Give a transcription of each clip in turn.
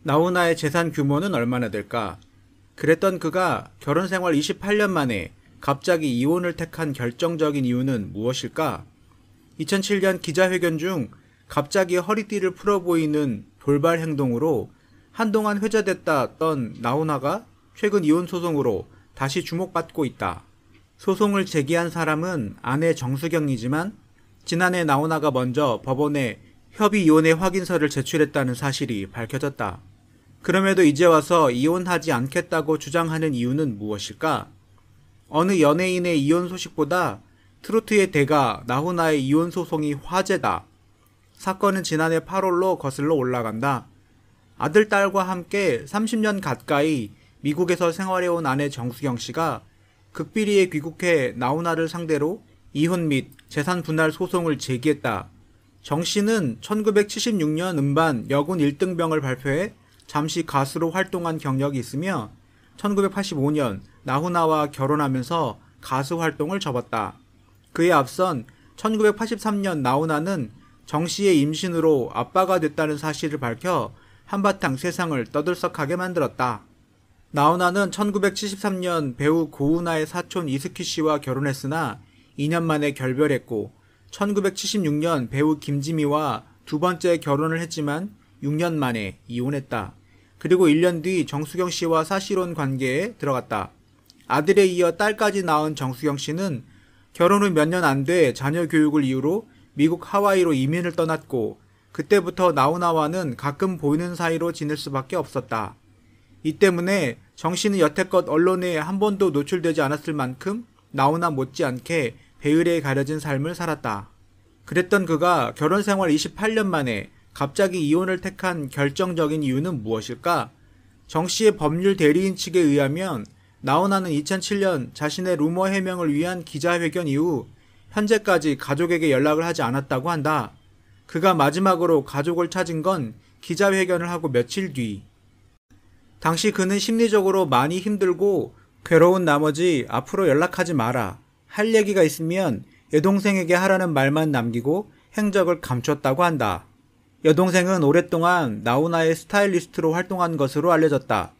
나훈아의 재산 규모는 얼마나 될까? 그랬던 그가 결혼 생활 28년 만에 갑자기 이혼을 택한 결정적인 이유는 무엇일까? 2007년 기자회견 중 갑자기 허리띠를 풀어 보이는 돌발 행동으로 한동안 회자됐다던 나훈아가 최근 이혼 소송으로 다시 주목받고 있다. 소송을 제기한 사람은 아내 정수경이지만 지난해 나훈아가 먼저 법원에 협의 이혼의 확인서를 제출했다는 사실이 밝혀졌다. 그럼에도 이제 와서 이혼하지 않겠다고 주장하는 이유는 무엇일까? 어느 연예인의 이혼 소식보다 트로트의 대가 나훈아의 이혼 소송이 화제다. 사건은 지난해 8월로 거슬러 올라간다. 아들, 딸과 함께 30년 가까이 미국에서 생활해온 아내 정수경 씨가 극비리에 귀국해 나훈아를 상대로 이혼 및 재산 분할 소송을 제기했다. 정 씨는 1976년 음반 여군 1등병을 발표해 잠시 가수로 활동한 경력이 있으며 1985년 나훈아와 결혼하면서 가수 활동을 접었다. 그에 앞선 1983년 나훈아는 정 씨의 임신으로 아빠가 됐다는 사실을 밝혀 한바탕 세상을 떠들썩하게 만들었다. 나훈아는 1973년 배우 고은아의 사촌 이스키 씨와 결혼했으나 2년 만에 결별했고 1976년 배우 김지미와 두 번째 결혼을 했지만 6년 만에 이혼했다. 그리고 1년 뒤 정수경 씨와 사실혼 관계에 들어갔다. 아들에 이어 딸까지 낳은 정수경 씨는 결혼 후 몇 년 안 돼 자녀 교육을 이유로 미국 하와이로 이민을 떠났고 그때부터 나훈아와는 가끔 보이는 사이로 지낼 수밖에 없었다. 이 때문에 정 씨는 여태껏 언론에 한 번도 노출되지 않았을 만큼 나훈아 못지않게 배을에 가려진 삶을 살았다. 그랬던 그가 결혼 생활 28년 만에 갑자기 이혼을 택한 결정적인 이유는 무엇일까? 정 씨의 법률 대리인 측에 의하면 나훈아는 2007년 자신의 루머 해명을 위한 기자회견 이후 현재까지 가족에게 연락을 하지 않았다고 한다. 그가 마지막으로 가족을 찾은 건 기자회견을 하고 며칠 뒤. 당시 그는 심리적으로 많이 힘들고 괴로운 나머지 앞으로 연락하지 마라. 할 얘기가 있으면 여동생에게 하라는 말만 남기고 행적을 감췄다고 한다. 여동생은 오랫동안 나훈아의 스타일리스트로 활동한 것으로 알려졌다.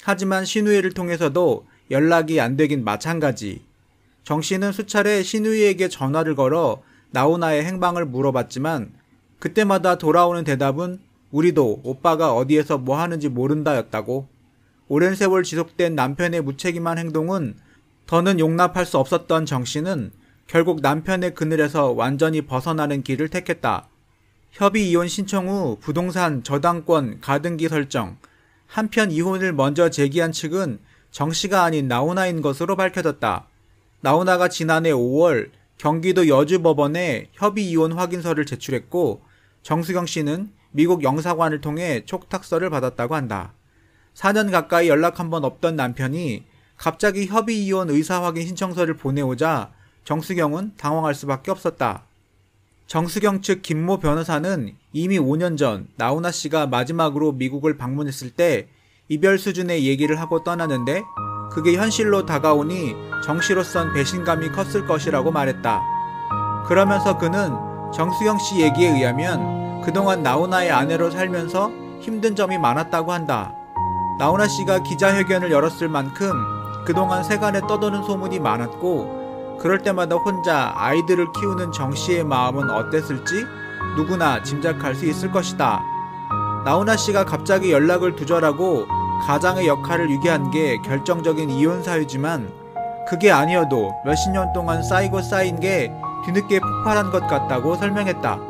하지만 신우이를 통해서도 연락이 안 되긴 마찬가지. 정 씨는 수차례 신우이에게 전화를 걸어 나훈아의 행방을 물어봤지만 그때마다 돌아오는 대답은 우리도 오빠가 어디에서 뭐 하는지 모른다였다고. 오랜 세월 지속된 남편의 무책임한 행동은 더는 용납할 수 없었던 정 씨는 결국 남편의 그늘에서 완전히 벗어나는 길을 택했다. 협의 이혼 신청 후 부동산 저당권 가등기 설정. 한편 이혼을 먼저 제기한 측은 정 씨가 아닌 나훈아인 것으로 밝혀졌다. 나훈아가 지난해 5월 경기도 여주법원에 협의 이혼 확인서를 제출했고 정수경 씨는 미국 영사관을 통해 촉탁서를 받았다고 한다. 4년 가까이 연락 한 번 없던 남편이 갑자기 협의 이혼 의사 확인 신청서를 보내오자 정수경은 당황할 수밖에 없었다. 정수경 측 김모 변호사는 이미 5년 전 나훈아 씨가 마지막으로 미국을 방문했을 때 이별 수준의 얘기를 하고 떠났는데 그게 현실로 다가오니 정 씨로선 배신감이 컸을 것이라고 말했다. 그러면서 그는 정수경 씨 얘기에 의하면 그동안 나훈아의 아내로 살면서 힘든 점이 많았다고 한다. 나훈아 씨가 기자회견을 열었을 만큼 그동안 세간에 떠도는 소문이 많았고 그럴 때마다 혼자 아이들을 키우는 정 씨의 마음은 어땠을지 누구나 짐작할 수 있을 것이다. 나훈아 씨가 갑자기 연락을 두절하고 가장의 역할을 위계한 게 결정적인 이혼 사유지만 그게 아니어도 몇십 년 동안 쌓이고 쌓인 게 뒤늦게 폭발한 것 같다고 설명했다.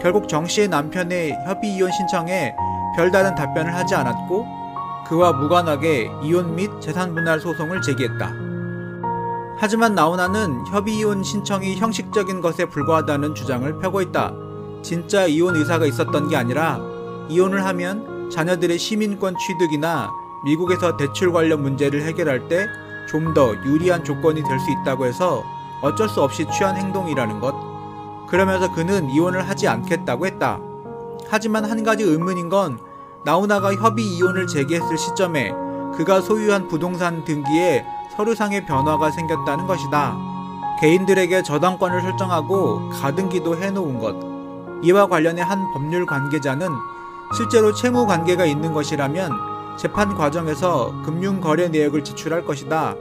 결국 정 씨의 남편의 협의 이혼 신청에 별다른 답변을 하지 않았고 그와 무관하게 이혼 및 재산 분할 소송을 제기했다. 하지만 나훈아는 협의 이혼 신청이 형식적인 것에 불과하다는 주장을 펴고 있다. 진짜 이혼 의사가 있었던 게 아니라 이혼을 하면 자녀들의 시민권 취득이나 미국에서 대출 관련 문제를 해결할 때 좀 더 유리한 조건이 될 수 있다고 해서 어쩔 수 없이 취한 행동이라는 것. 그러면서 그는 이혼을 하지 않겠다고 했다. 하지만 한 가지 의문인 건 나훈아가 협의 이혼을 제기했을 시점에 그가 소유한 부동산 등기에 서류상의 변화가 생겼다는 것이다. 개인들에게 저당권을 설정하고 가등기도 해놓은 것. 이와 관련해 한 법률 관계자는 실제로 채무 관계가 있는 것이라면 재판 과정에서 금융거래 내역을 제출할 것이다.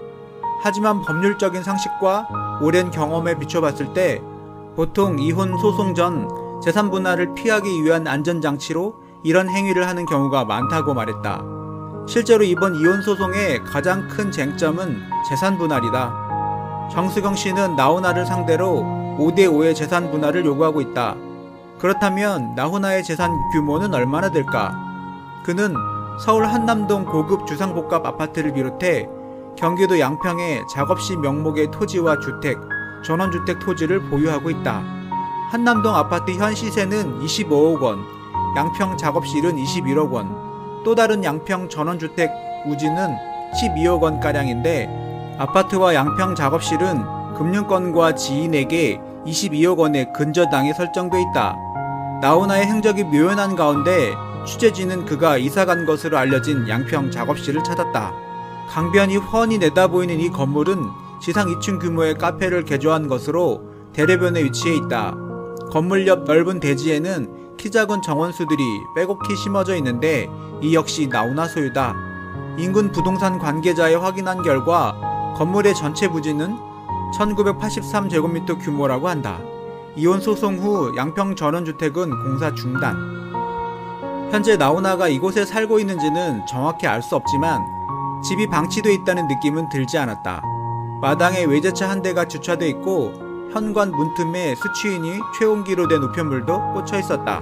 하지만 법률적인 상식과 오랜 경험에 비춰봤을 때 보통 이혼 소송 전 재산 분할을 피하기 위한 안전장치로 이런 행위를 하는 경우가 많다고 말했다. 실제로 이번 이혼 소송의 가장 큰 쟁점은 재산 분할이다. 정수경 씨는 나훈아를 상대로 5대5의 재산 분할을 요구하고 있다. 그렇다면 나훈아의 재산 규모는 얼마나 될까? 그는 서울 한남동 고급 주상복합 아파트를 비롯해 경기도 양평에 작업시 명목의 토지와 주택, 전원주택 토지를 보유하고 있다. 한남동 아파트 현 시세는 25억 원, 양평 작업실은 21억 원, 또 다른 양평 전원주택 우지는 12억 원가량인데 아파트와 양평 작업실은 금융권과 지인에게 22억 원의 근저당이 설정돼 있다. 나훈아의 행적이 묘연한 가운데 취재진은 그가 이사간 것으로 알려진 양평 작업실을 찾았다. 강변이 훤히 내다보이는 이 건물은 지상 2층 규모의 카페를 개조한 것으로 대로변에 위치해 있다. 건물 옆 넓은 대지에는 키 작은 정원수들이 빼곡히 심어져 있는데 이 역시 나훈아 소유다. 인근 부동산 관계자에 확인한 결과 건물의 전체 부지는 1983제곱미터 규모라고 한다. 이혼 소송 후 양평 전원주택은 공사 중단. 현재 나훈아가 이곳에 살고 있는지는 정확히 알 수 없지만 집이 방치되어 있다는 느낌은 들지 않았다. 마당에 외제차 한 대가 주차돼 있고 현관 문틈에 수취인이 최온기로 된 우편물도 꽂혀 있었다.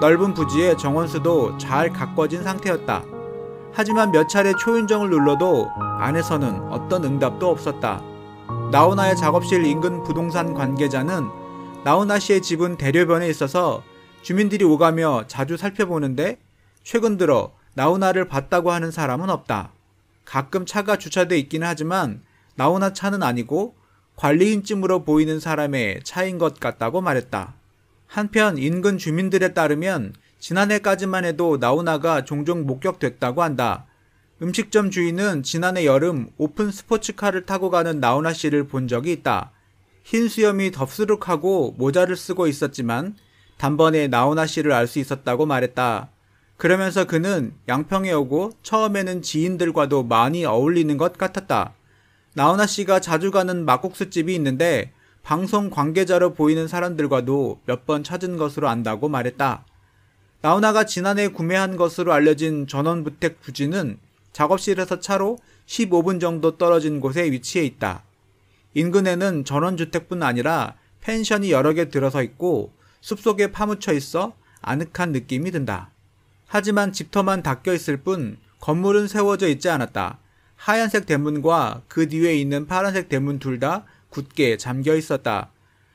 넓은 부지에 정원수도 잘 가꿔진 상태였다. 하지만 몇 차례 초인종을 눌러도 안에서는 어떤 응답도 없었다. 나훈아의 작업실 인근 부동산 관계자는 나훈아 씨의 집은 대로변에 있어서 주민들이 오가며 자주 살펴보는데 최근 들어 나훈아를 봤다고 하는 사람은 없다. 가끔 차가 주차돼 있기는 하지만 나훈아 차는 아니고 관리인쯤으로 보이는 사람의 차인 것 같다고 말했다. 한편 인근 주민들에 따르면 지난해까지만 해도 나훈아가 종종 목격됐다고 한다. 음식점 주인은 지난해 여름 오픈 스포츠카를 타고 가는 나훈아 씨를 본 적이 있다. 흰 수염이 덥수룩하고 모자를 쓰고 있었지만 단번에 나훈아 씨를 알 수 있었다고 말했다. 그러면서 그는 양평에 오고 처음에는 지인들과도 많이 어울리는 것 같았다. 나훈아 씨가 자주 가는 막국수집이 있는데 방송 관계자로 보이는 사람들과도 몇 번 찾은 것으로 안다고 말했다. 나훈아가 지난해 구매한 것으로 알려진 전원주택 부지는 작업실에서 차로 15분 정도 떨어진 곳에 위치해 있다. 인근에는 전원주택뿐 아니라 펜션이 여러 개 들어서 있고 숲속에 파묻혀 있어 아늑한 느낌이 든다. 하지만 집터만 닦여 있을 뿐 건물은 세워져 있지 않았다. 하얀색 대문과 그 뒤에 있는 파란색 대문 둘 다 굳게 잠겨 있었다.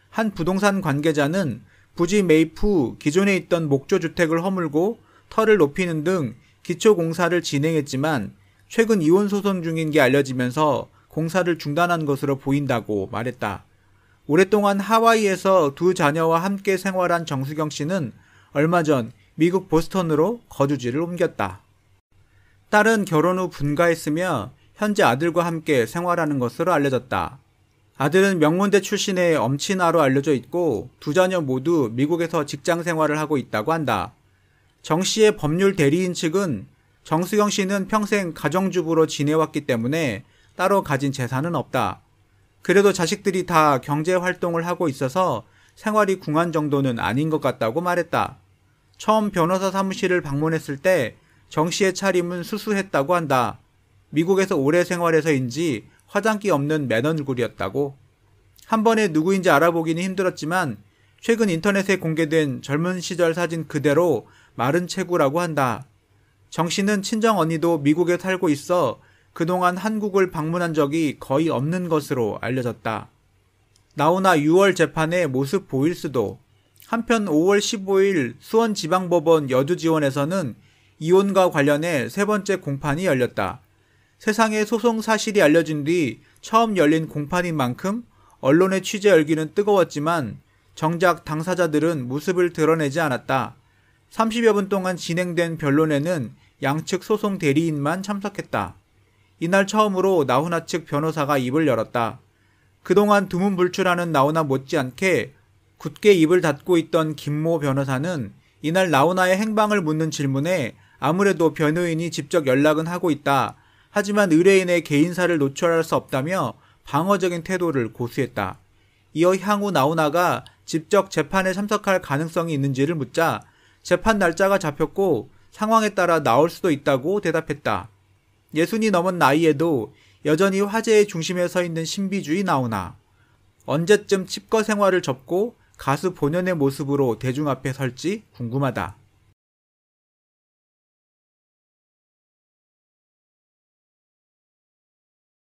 한 부동산 관계자는 부지 매입 후 기존에 있던 목조주택을 허물고 터를 높이는 등 기초공사를 진행했지만 최근 이혼 소송 중인 게 알려지면서 공사를 중단한 것으로 보인다고 말했다. 오랫동안 하와이에서 두 자녀와 함께 생활한 정수경 씨는 얼마 전 미국 보스턴으로 거주지를 옮겼다. 딸은 결혼 후 분가했으며 현재 아들과 함께 생활하는 것으로 알려졌다. 아들은 명문대 출신의 엄친아로 알려져 있고 두 자녀 모두 미국에서 직장 생활을 하고 있다고 한다. 정 씨의 법률 대리인 측은 정수경 씨는 평생 가정주부로 지내왔기 때문에 따로 가진 재산은 없다. 그래도 자식들이 다 경제활동을 하고 있어서 생활이 궁한 정도는 아닌 것 같다고 말했다. 처음 변호사 사무실을 방문했을 때 정 씨의 차림은 수수했다고 한다. 미국에서 오래 생활해서인지 화장기 없는 맨 얼굴이었다고. 한 번에 누구인지 알아보기는 힘들었지만 최근 인터넷에 공개된 젊은 시절 사진 그대로 마른 체구라고 한다. 정 씨는 친정 언니도 미국에 살고 있어 그동안 한국을 방문한 적이 거의 없는 것으로 알려졌다. 나훈아 6월 재판의 모습 보일 수도. 한편 5월 15일 수원지방법원 여주지원에서는 이혼과 관련해 세 번째 공판이 열렸다. 세상에 소송 사실이 알려진 뒤 처음 열린 공판인 만큼 언론의 취재 열기는 뜨거웠지만 정작 당사자들은 모습을 드러내지 않았다. 30여 분 동안 진행된 변론에는 양측 소송 대리인만 참석했다. 이날 처음으로 나훈아 측 변호사가 입을 열었다. 그동안 두문불출하는 나훈아 못지않게 굳게 입을 닫고 있던 김모 변호사는 이날 나훈아의 행방을 묻는 질문에 아무래도 변호인이 직접 연락은 하고 있다. 하지만 의뢰인의 개인사를 노출할 수 없다며 방어적인 태도를 고수했다. 이어 향후 나훈아가 직접 재판에 참석할 가능성이 있는지를 묻자 재판 날짜가 잡혔고 상황에 따라 나올 수도 있다고 대답했다. 60이 넘은 나이에도 여전히 화제의 중심에 서 있는 신비주의 나훈아. 언제쯤 칩거 생활을 접고 가수 본연의 모습으로 대중 앞에 설지 궁금하다.